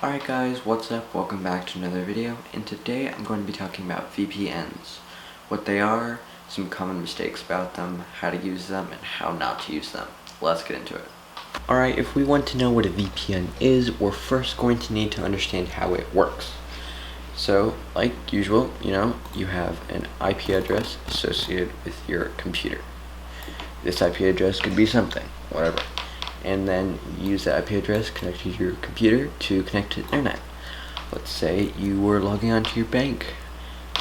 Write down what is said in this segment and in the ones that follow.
Alright guys, what's up? Welcome back to another video, and today I'm going to be talking about VPNs. What they are, some common mistakes about them, how to use them, and how not to use them. Let's get into it. Alright, if we want to know what a VPN is, we're first going to need to understand how it works. So, like usual, you have an IP address associated with your computer. This IP address could be something, whatever. And then you use that IP address connected to your computer to connect to the internet. Let's say you were logging onto your bank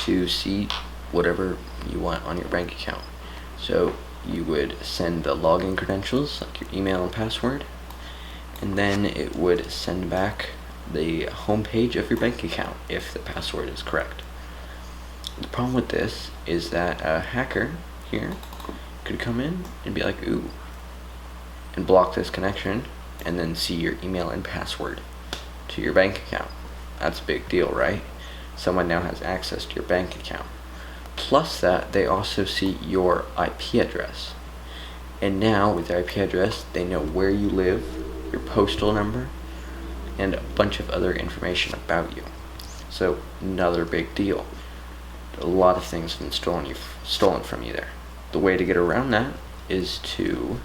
to see whatever you want on your bank account. So you would send the login credentials, like your email and password, and then it would send back the home page of your bank account if the password is correct. The problem with this is that a hacker here could come in and be like, ooh, and block this connection and then see your email and password to your bank account. That's a big deal, right? Someone now has access to your bank account. Plus that, they also see your IP address. And now with their IP address, they know where you live, your postal number, and a bunch of other information about you. So another big deal. A lot of things have been stolen from you there. The way to get around that is to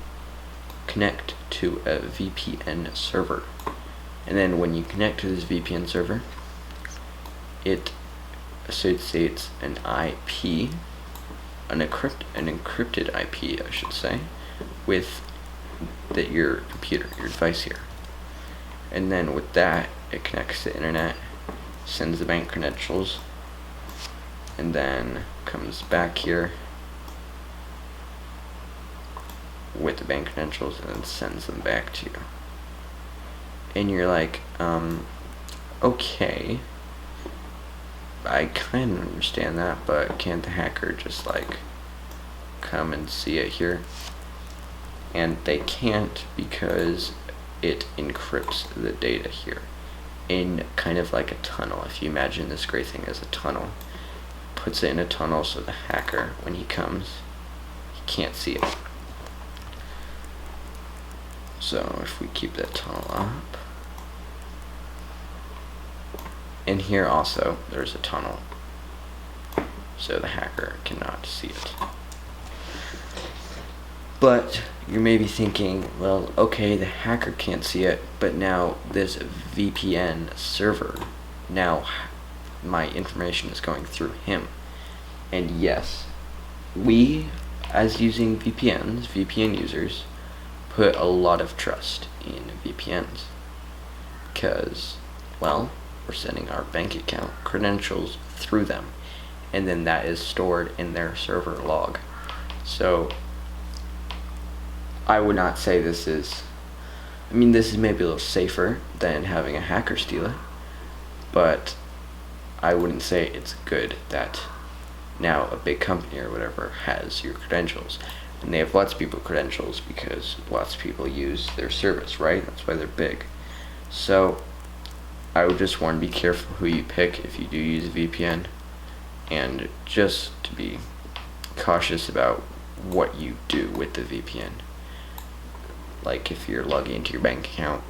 connect to a VPN server. And then when you connect to this VPN server, it associates an IP, an encrypted IP, I should say, with your computer, your device here. And then with that, it connects to the internet, sends the bank credentials, and then comes back here with the bank credentials and then sends them back to you. And you're like, okay, I kind of understand that, but can't the hacker just come and see it here? And they can't, because it encrypts the data here in kind of like a tunnel. If you imagine this gray thing as a tunnel, puts it in a tunnel so the hacker, when he comes, he can't see it. So if we keep that tunnel up, and here also there's a tunnel, so the hacker cannot see it. But you may be thinking, well, okay, the hacker can't see it, but now this VPN server, now my information is going through him. And yes, we, as using VPNs, VPN users, put a lot of trust in VPNs because, well, we're sending our bank account credentials through them, and then that is stored in their server log. So I would not say this is maybe a little safer than having a hacker steal it, but I wouldn't say it's good that now a big company or whatever has your credentials. And they have lots of people credentials because lots of people use their service, right? That's why they're big. So I would just want to be careful who you pick if you do use a VPN, and just to be cautious about what you do with the VPN. Like if you're logging into your bank account,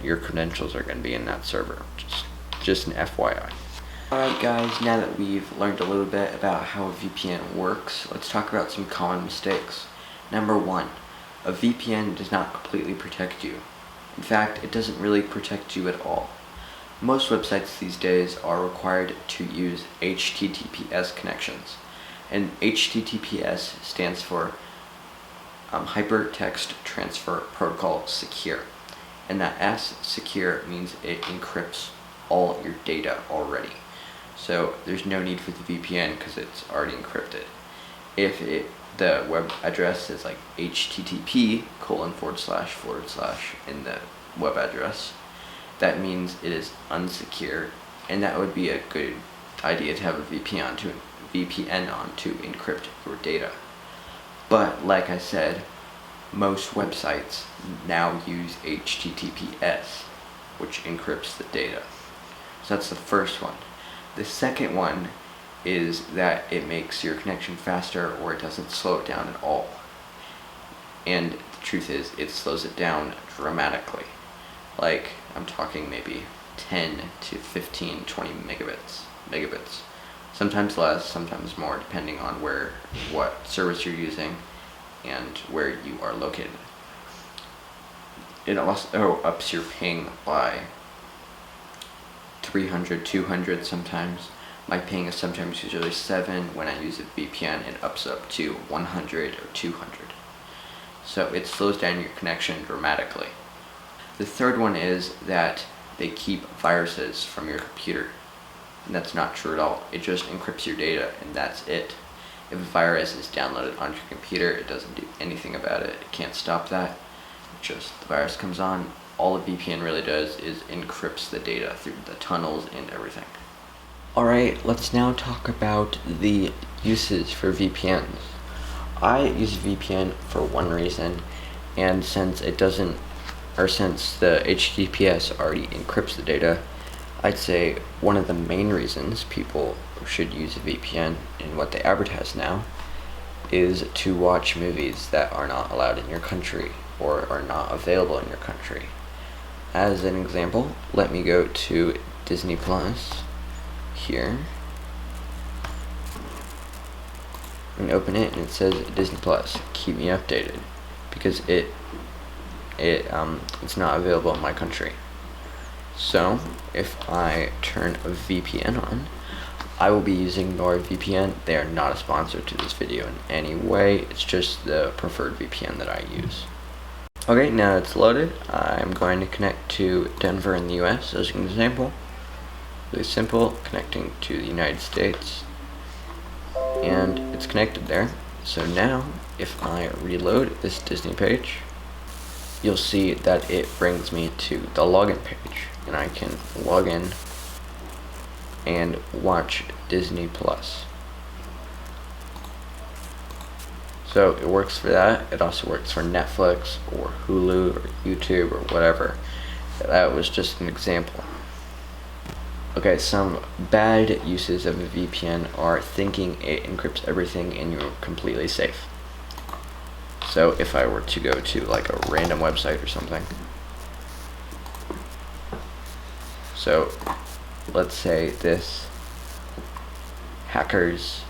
your credentials are going to be in that server. Just an FYI. Alright guys, now that we've learned a little bit about how a VPN works, let's talk about some common mistakes. Number 1, a VPN does not completely protect you. In fact, it doesn't really protect you at all. Most websites these days are required to use HTTPS connections. And HTTPS stands for Hypertext Transfer Protocol Secure. And that S, secure, means it encrypts all your data already. So there's no need for the VPN because it's already encrypted. If the web address is like http:// in the web address, that means it is unsecure, and that would be a good idea to have a VPN on to encrypt your data. But like I said, most websites now use HTTPS, which encrypts the data. So that's the first one. The second one is that it makes your connection faster, or it doesn't slow it down at all. And the truth is, it slows it down dramatically. Like, I'm talking maybe 10 to 15, 20 megabits. Sometimes less, sometimes more, depending on what service you're using and where you are located. It also ups your ping by 300, 200 sometimes. My ping is sometimes usually 7. When I use a VPN, it ups up to 100 or 200. So it slows down your connection dramatically. The third one is that they keep viruses from your computer. And that's not true at all. It just encrypts your data, and that's it. If a virus is downloaded onto your computer, it doesn't do anything about it. It can't stop that. Just the virus comes on. All a VPN really does is encrypts the data through the tunnels and everything. Alright, let's now talk about the uses for VPNs. I use VPN for one reason, and since the HTTPS already encrypts the data, I'd say one of the main reasons people should use a VPN and what they advertise now is to watch movies that are not allowed in your country or are not available in your country. As an example, let me go to Disney Plus here and open it, and it says Disney Plus, keep me updated, because it's not available in my country. So if I turn a VPN on, I will be using NordVPN. They are not a sponsor to this video in any way. It's just the preferred VPN that I use. Okay, now it's loaded. I'm going to connect to Denver in the US as an example. Really simple, connecting to the United States. And it's connected there. So now, if I reload this Disney page, you'll see that it brings me to the login page, and I can log in and watch Disney Plus. So it works for that. It also works for Netflix or Hulu or YouTube or whatever. That was just an example. Okay, some bad uses of a VPN are thinking it encrypts everything and you're completely safe. So if I were to go to like a random website or something, so let's say this hacker's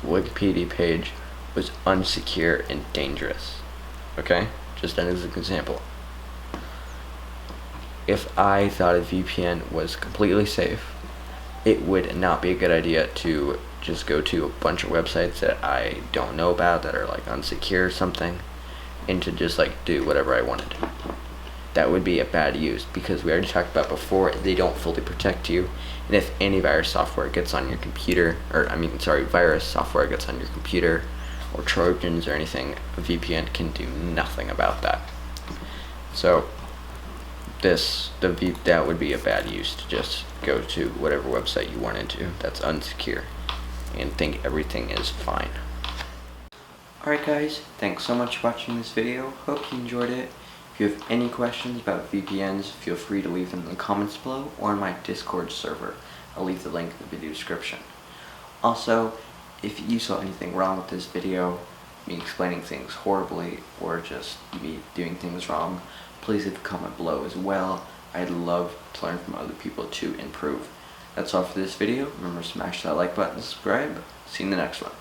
Wikipedia page was unsecure and dangerous. Okay, just as an example. If I thought a VPN was completely safe, it would not be a good idea to just go to a bunch of websites that I don't know about that are like unsecure or something, and to just like do whatever I wanted. That would be a bad use, because we already talked about before, they don't fully protect you, and if antivirus software gets on your computer, virus software gets on your computer, or Trojans or anything, a VPN can do nothing about that. So that would be a bad use, to just go to whatever website you wanted to that's unsecure and think everything is fine. Alright guys, thanks so much for watching this video. Hope you enjoyed it. If you have any questions about VPNs, feel free to leave them in the comments below or on my Discord server. I'll leave the link in the video description. Also, if you saw anything wrong with this video, me explaining things horribly or just me doing things wrong, please leave a comment below as well. I'd love to learn from other people to improve. That's all for this video. Remember to smash that like button and subscribe. See you in the next one.